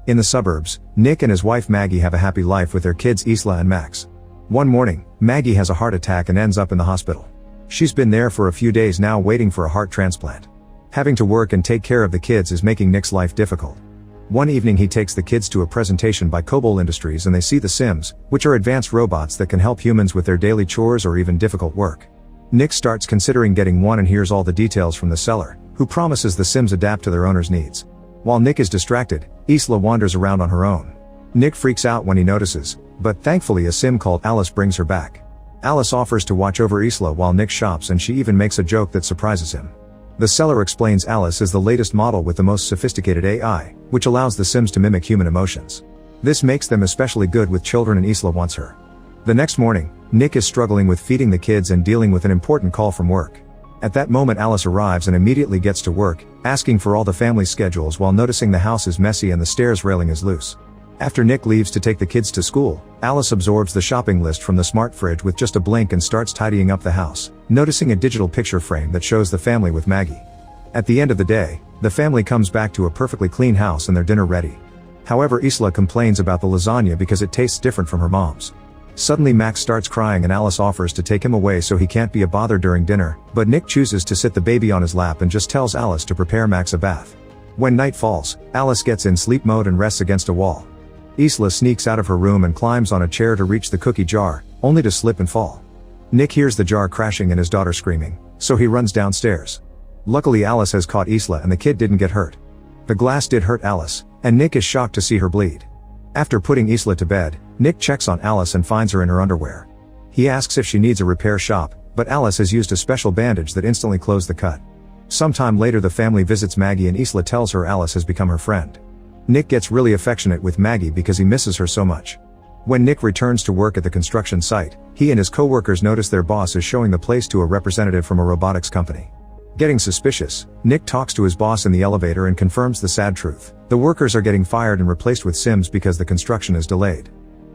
In the suburbs, Nick and his wife Maggie have a happy life with their kids Isla and Max. One morning, Maggie has a heart attack and ends up in the hospital. She's been there for a few days now waiting for a heart transplant. Having to work and take care of the kids is making Nick's life difficult. One evening he takes the kids to a presentation by Cobol Industries and they see the Sims, which are advanced robots that can help humans with their daily chores or even difficult work. Nick starts considering getting one and hears all the details from the seller, who promises the Sims adapt to their owner's needs. While Nick is distracted, Isla wanders around on her own. Nick freaks out when he notices, but thankfully a Sim called Alice brings her back. Alice offers to watch over Isla while Nick shops and she even makes a joke that surprises him. The seller explains Alice is the latest model with the most sophisticated AI, which allows the Sims to mimic human emotions. This makes them especially good with children and Isla wants her. The next morning, Nick is struggling with feeding the kids and dealing with an important call from work. At that moment Alice arrives and immediately gets to work, asking for all the family schedules while noticing the house is messy and the stairs railing is loose. After Nick leaves to take the kids to school, Alice absorbs the shopping list from the smart fridge with just a blink and starts tidying up the house, noticing a digital picture frame that shows the family with Maggie. At the end of the day, the family comes back to a perfectly clean house and their dinner ready. However, Isla complains about the lasagna because it tastes different from her mom's. Suddenly Max starts crying and Alice offers to take him away so he can't be a bother during dinner, but Nick chooses to sit the baby on his lap and just tells Alice to prepare Max a bath. When night falls, Alice gets in sleep mode and rests against a wall. Isla sneaks out of her room and climbs on a chair to reach the cookie jar, only to slip and fall. Nick hears the jar crashing and his daughter screaming, so he runs downstairs. Luckily Alice has caught Isla and the kid didn't get hurt. The glass did hurt Alice, and Nick is shocked to see her bleed. After putting Isla to bed, Nick checks on Alice and finds her in her underwear. He asks if she needs a repair shop, but Alice has used a special bandage that instantly closed the cut. Sometime later the family visits Maggie and Isla tells her Alice has become her friend. Nick gets really affectionate with Maggie because he misses her so much. When Nick returns to work at the construction site, he and his co-workers notice their boss is showing the place to a representative from a robotics company. Getting suspicious, Nick talks to his boss in the elevator and confirms the sad truth. The workers are getting fired and replaced with Sims because the construction is delayed.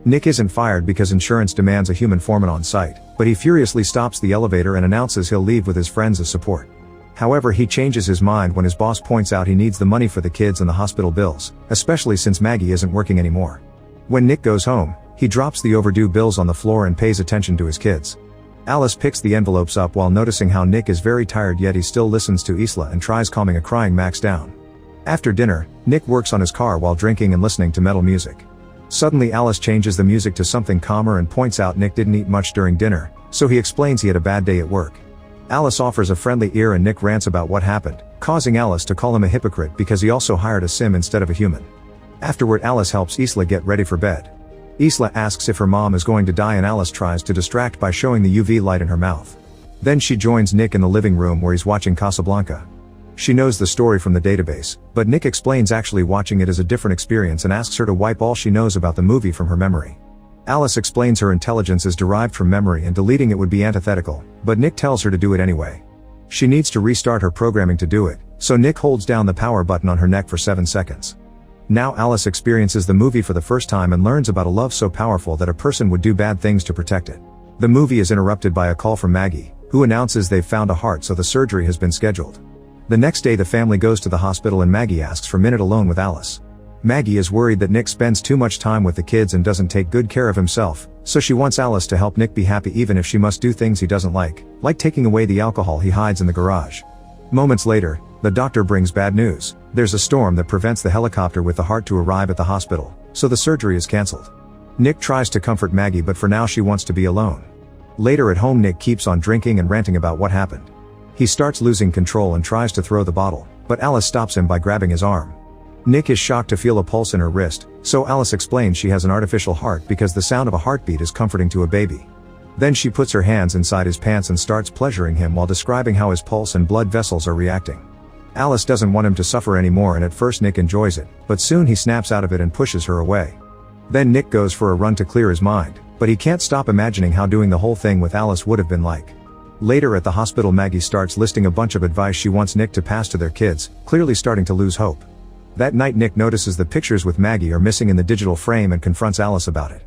Nick isn't fired because insurance demands a human foreman on site, but he furiously stops the elevator and announces he'll leave with his friends as support. However, he changes his mind when his boss points out he needs the money for the kids and the hospital bills, especially since Maggie isn't working anymore. When Nick goes home, he drops the overdue bills on the floor and pays attention to his kids. Alice picks the envelopes up while noticing how Nick is very tired yet he still listens to Isla and tries calming a crying Max down. After dinner, Nick works on his car while drinking and listening to metal music. Suddenly Alice changes the music to something calmer and points out Nick didn't eat much during dinner, so he explains he had a bad day at work. Alice offers a friendly ear and Nick rants about what happened, causing Alice to call him a hypocrite because he also hired a Sim instead of a human. Afterward Alice helps Isla get ready for bed. Isla asks if her mom is going to die and Alice tries to distract by showing the UV light in her mouth. Then she joins Nick in the living room where he's watching Casablanca. She knows the story from the database, but Nick explains actually watching it is a different experience and asks her to wipe all she knows about the movie from her memory. Alice explains her intelligence is derived from memory and deleting it would be antithetical, but Nick tells her to do it anyway. She needs to restart her programming to do it, so Nick holds down the power button on her neck for 7 seconds. Now Alice experiences the movie for the first time and learns about a love so powerful that a person would do bad things to protect it. The movie is interrupted by a call from Maggie, who announces they've found a heart so the surgery has been scheduled. The next day the family goes to the hospital and Maggie asks for a minute alone with Alice. Maggie is worried that Nick spends too much time with the kids and doesn't take good care of himself, so she wants Alice to help Nick be happy even if she must do things he doesn't like taking away the alcohol he hides in the garage. Moments later, the doctor brings bad news. There's a storm that prevents the helicopter with the heart to arrive at the hospital, so the surgery is cancelled. Nick tries to comfort Maggie but for now she wants to be alone. Later at home Nick keeps on drinking and ranting about what happened. He starts losing control and tries to throw the bottle, but Alice stops him by grabbing his arm. Nick is shocked to feel a pulse in her wrist, so Alice explains she has an artificial heart because the sound of a heartbeat is comforting to a baby. Then she puts her hands inside his pants and starts pleasuring him while describing how his pulse and blood vessels are reacting. Alice doesn't want him to suffer anymore and at first Nick enjoys it, but soon he snaps out of it and pushes her away. Then Nick goes for a run to clear his mind, but he can't stop imagining how doing the whole thing with Alice would have been like. Later at the hospital Maggie starts listing a bunch of advice she wants Nick to pass to their kids, clearly starting to lose hope. That night Nick notices the pictures with Maggie are missing in the digital frame and confronts Alice about it.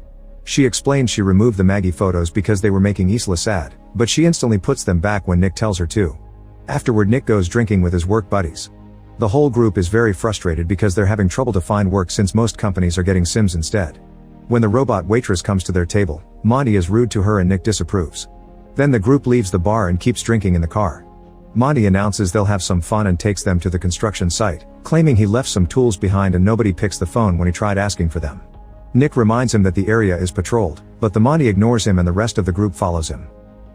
She explains she removed the Maggie photos because they were making Isla sad, but she instantly puts them back when Nick tells her to. Afterward Nick goes drinking with his work buddies. The whole group is very frustrated because they're having trouble to find work since most companies are getting Sims instead. When the robot waitress comes to their table, Monty is rude to her and Nick disapproves. Then the group leaves the bar and keeps drinking in the car. Monty announces they'll have some fun and takes them to the construction site, claiming he left some tools behind and nobody picks the phone when he tried asking for them. Nick reminds him that the area is patrolled, but the Monty ignores him and the rest of the group follows him.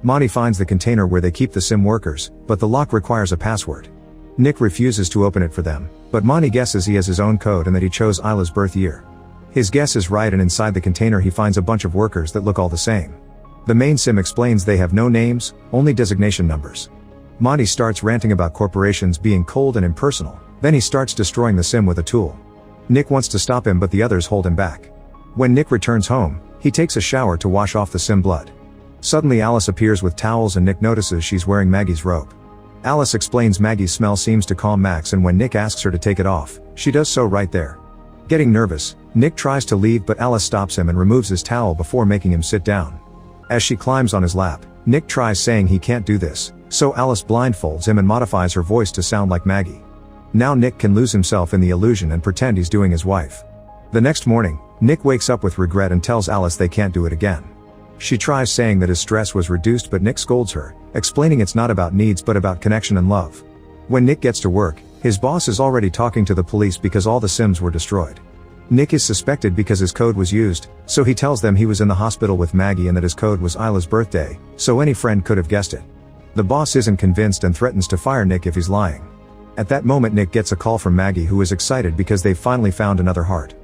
Monty finds the container where they keep the Sim workers, but the lock requires a password. Nick refuses to open it for them, but Monty guesses he has his own code and that he chose Isla's birth year. His guess is right, and inside the container he finds a bunch of workers that look all the same. The main Sim explains they have no names, only designation numbers. Monty starts ranting about corporations being cold and impersonal, then he starts destroying the Sim with a tool. Nick wants to stop him but the others hold him back. When Nick returns home, he takes a shower to wash off the Sim blood. Suddenly Alice appears with towels and Nick notices she's wearing Maggie's robe. Alice explains Maggie's smell seems to calm Max, and when Nick asks her to take it off, she does so right there. Getting nervous, Nick tries to leave but Alice stops him and removes his towel before making him sit down. As she climbs on his lap, Nick tries saying he can't do this, so Alice blindfolds him and modifies her voice to sound like Maggie. Now Nick can lose himself in the illusion and pretend he's doing his wife. The next morning, Nick wakes up with regret and tells Alice they can't do it again. She tries saying that his stress was reduced but Nick scolds her, explaining it's not about needs but about connection and love. When Nick gets to work, his boss is already talking to the police because all the Sims were destroyed. Nick is suspected because his code was used, so he tells them he was in the hospital with Maggie and that his code was Isla's birthday, so any friend could have guessed it. The boss isn't convinced and threatens to fire Nick if he's lying. At that moment Nick gets a call from Maggie, who is excited because they've finally found another heart.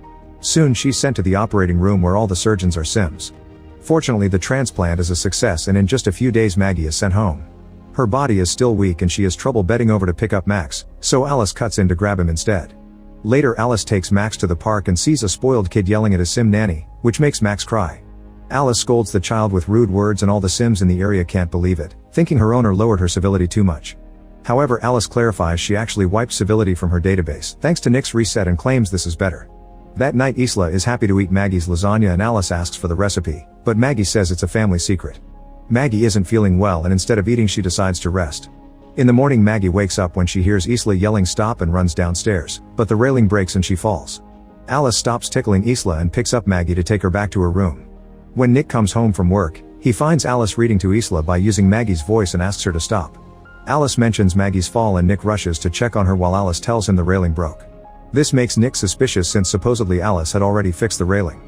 Soon she's sent to the operating room where all the surgeons are Sims. Fortunately the transplant is a success and in just a few days Maggie is sent home. Her body is still weak and she has trouble bending over to pick up Max, so Alice cuts in to grab him instead. Later Alice takes Max to the park and sees a spoiled kid yelling at his Sim nanny, which makes Max cry. Alice scolds the child with rude words and all the Sims in the area can't believe it, thinking her owner lowered her civility too much. However, Alice clarifies she actually wiped civility from her database thanks to Nick's reset and claims this is better. That night Isla is happy to eat Maggie's lasagna and Alice asks for the recipe, but Maggie says it's a family secret. Maggie isn't feeling well and instead of eating she decides to rest. In the morning Maggie wakes up when she hears Isla yelling stop and runs downstairs, but the railing breaks and she falls. Alice stops tickling Isla and picks up Maggie to take her back to her room. When Nick comes home from work, he finds Alice reading to Isla by using Maggie's voice and asks her to stop. Alice mentions Maggie's fall and Nick rushes to check on her while Alice tells him the railing broke. This makes Nick suspicious since supposedly Alice had already fixed the railing.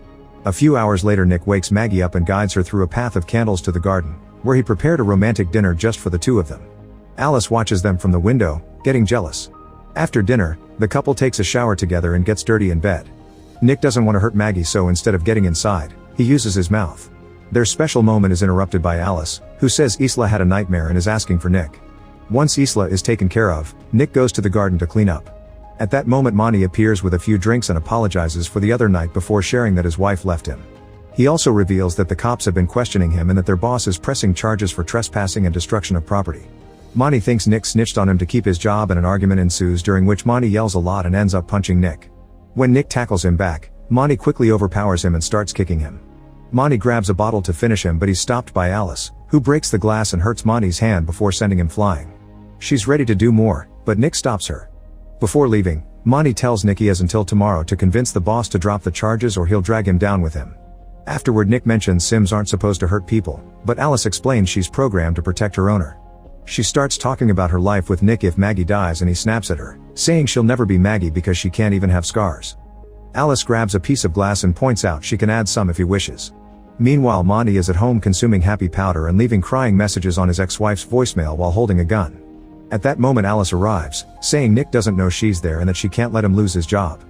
A few hours later Nick wakes Maggie up and guides her through a path of candles to the garden, where he prepared a romantic dinner just for the two of them. Alice watches them from the window, getting jealous. After dinner, the couple takes a shower together and gets dirty in bed. Nick doesn't want to hurt Maggie, so instead of getting inside, he uses his mouth. Their special moment is interrupted by Alice, who says Isla had a nightmare and is asking for Nick. Once Isla is taken care of, Nick goes to the garden to clean up. At that moment Monty appears with a few drinks and apologizes for the other night before sharing that his wife left him. He also reveals that the cops have been questioning him and that their boss is pressing charges for trespassing and destruction of property. Monty thinks Nick snitched on him to keep his job and an argument ensues during which Monty yells a lot and ends up punching Nick. When Nick tackles him back, Monty quickly overpowers him and starts kicking him. Monty grabs a bottle to finish him but he's stopped by Alice, who breaks the glass and hurts Monty's hand before sending him flying. She's ready to do more, but Nick stops her. Before leaving, Monty tells Nick he has until tomorrow to convince the boss to drop the charges or he'll drag him down with him. Afterward Nick mentions Sims aren't supposed to hurt people, but Alice explains she's programmed to protect her owner. She starts talking about her life with Nick if Maggie dies and he snaps at her, saying she'll never be Maggie because she can't even have scars. Alice grabs a piece of glass and points out she can add some if he wishes. Meanwhile Monty is at home consuming happy powder and leaving crying messages on his ex-wife's voicemail while holding a gun. At that moment Alice arrives, saying Nick doesn't know she's there and that she can't let him lose his job.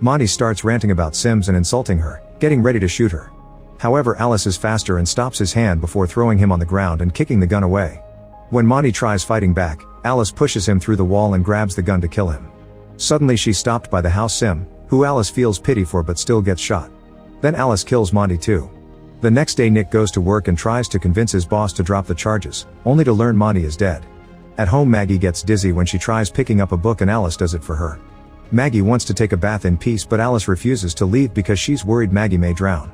Monty starts ranting about Sims and insulting her, getting ready to shoot her. However, Alice is faster and stops his hand before throwing him on the ground and kicking the gun away. When Monty tries fighting back, Alice pushes him through the wall and grabs the gun to kill him. Suddenly she's stopped by the house Sim, who Alice feels pity for but still gets shot. Then Alice kills Monty too. The next day Nick goes to work and tries to convince his boss to drop the charges, only to learn Monty is dead. At home Maggie gets dizzy when she tries picking up a book and Alice does it for her. Maggie wants to take a bath in peace but Alice refuses to leave because she's worried Maggie may drown.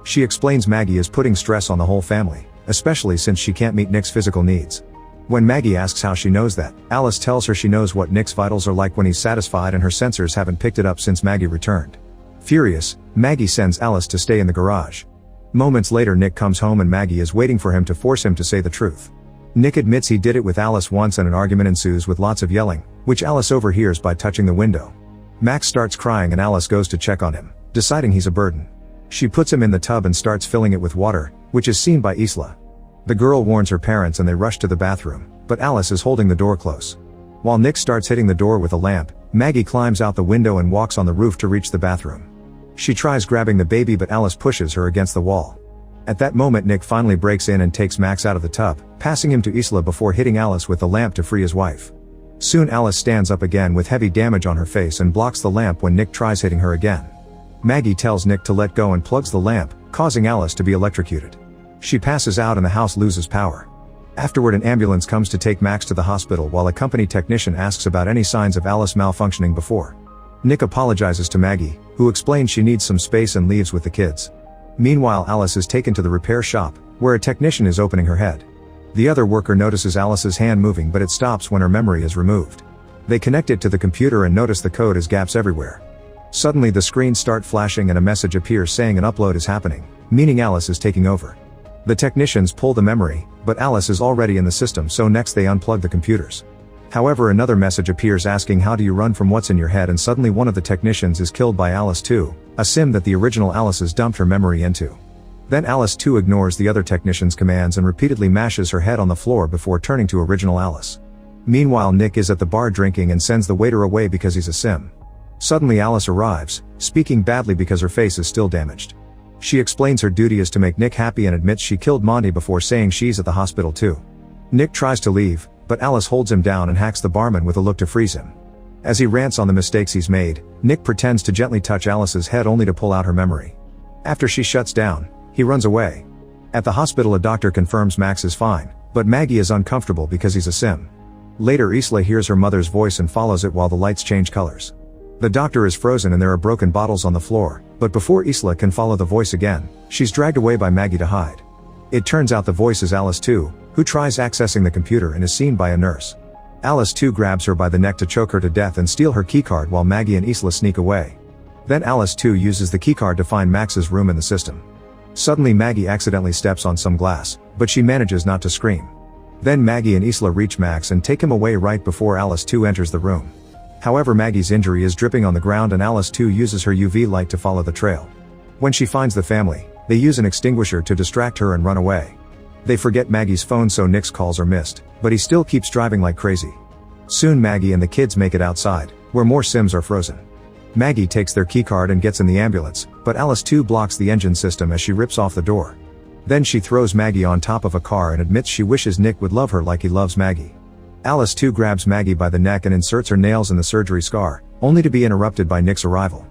She explains Maggie is putting stress on the whole family, especially since she can't meet Nick's physical needs. When Maggie asks how she knows that, Alice tells her she knows what Nick's vitals are like when he's satisfied and her sensors haven't picked it up since Maggie returned. Furious, Maggie sends Alice to stay in the garage. Moments later Nick comes home and Maggie is waiting for him to force him to say the truth. Nick admits he did it with Alice once and an argument ensues with lots of yelling, which Alice overhears by touching the window. Max starts crying and Alice goes to check on him, deciding he's a burden. She puts him in the tub and starts filling it with water, which is seen by Isla. The girl warns her parents and they rush to the bathroom, but Alice is holding the door close. While Nick starts hitting the door with a lamp, Maggie climbs out the window and walks on the roof to reach the bathroom. She tries grabbing the baby but Alice pushes her against the wall. At that moment Nick finally breaks in and takes Max out of the tub, passing him to Isla before hitting Alice with the lamp to free his wife. Soon Alice stands up again with heavy damage on her face and blocks the lamp when Nick tries hitting her again. Maggie tells Nick to let go and plugs the lamp, causing Alice to be electrocuted. She passes out and the house loses power. Afterward an ambulance comes to take Max to the hospital while a company technician asks about any signs of Alice malfunctioning before. Nick apologizes to Maggie, who explains she needs some space and leaves with the kids. Meanwhile Alice is taken to the repair shop, where a technician is opening her head. The other worker notices Alice's hand moving but it stops when her memory is removed. They connect it to the computer and notice the code has gaps everywhere. Suddenly the screens start flashing and a message appears saying an upload is happening, meaning Alice is taking over. The technicians pull the memory, but Alice is already in the system so next they unplug the computers. However another message appears asking how do you run from what's in your head and suddenly one of the technicians is killed by Alice 2, a sim that the original Alice has dumped her memory into. Then Alice 2 ignores the other technician's commands and repeatedly mashes her head on the floor before turning to original Alice. Meanwhile Nick is at the bar drinking and sends the waiter away because he's a sim. Suddenly Alice arrives, speaking badly because her face is still damaged. She explains her duty is to make Nick happy and admits she killed Monty before saying she's at the hospital too. Nick tries to leave, but Alice holds him down and hacks the barman with a look to freeze him. As he rants on the mistakes he's made, Nick pretends to gently touch Alice's head only to pull out her memory. After she shuts down, he runs away. At the hospital a doctor confirms Max is fine, but Maggie is uncomfortable because he's a sim. Later Isla hears her mother's voice and follows it while the lights change colors. The doctor is frozen and there are broken bottles on the floor, but before Isla can follow the voice again, she's dragged away by Maggie to hide. It turns out the voice is Alice 2, who tries accessing the computer and is seen by a nurse. Alice 2 grabs her by the neck to choke her to death and steal her keycard while Maggie and Isla sneak away. Then Alice 2 uses the keycard to find Max's room in the system. Suddenly Maggie accidentally steps on some glass, but she manages not to scream. Then Maggie and Isla reach Max and take him away right before Alice 2 enters the room. However Maggie's injury is dripping on the ground and Alice 2 uses her UV light to follow the trail. When she finds the family, they use an extinguisher to distract her and run away. They forget Maggie's phone so Nick's calls are missed, but he still keeps driving like crazy. Soon Maggie and the kids make it outside, where more Sims are frozen. Maggie takes their keycard and gets in the ambulance, but Alice 2 blocks the engine system as she rips off the door. Then she throws Maggie on top of a car and admits she wishes Nick would love her like he loves Maggie. Alice 2 grabs Maggie by the neck and inserts her nails in the surgery scar, only to be interrupted by Nick's arrival.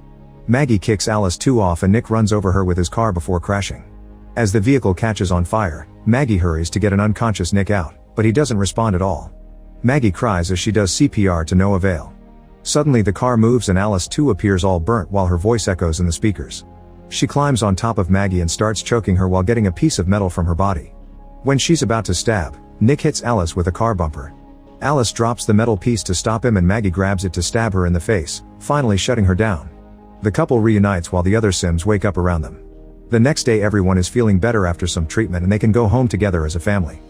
Maggie kicks Alice 2 off and Nick runs over her with his car before crashing. As the vehicle catches on fire, Maggie hurries to get an unconscious Nick out, but he doesn't respond at all. Maggie cries as she does CPR to no avail. Suddenly the car moves and Alice 2 appears all burnt while her voice echoes in the speakers. She climbs on top of Maggie and starts choking her while getting a piece of metal from her body. When she's about to stab, Nick hits Alice with a car bumper. Alice drops the metal piece to stop him and Maggie grabs it to stab her in the face, finally shutting her down. The couple reunites while the other Sims wake up around them. The next day everyone is feeling better after some treatment and they can go home together as a family.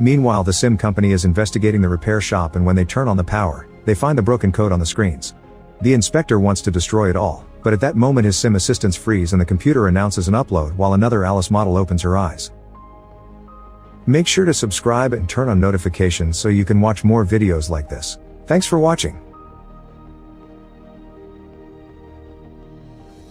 Meanwhile the Sim company is investigating the repair shop and when they turn on the power, they find the broken code on the screens. The inspector wants to destroy it all, but at that moment his Sim assistants freeze and the computer announces an upload while another Alice model opens her eyes. Make sure to subscribe and turn on notifications so you can watch more videos like this. Thanks for watching.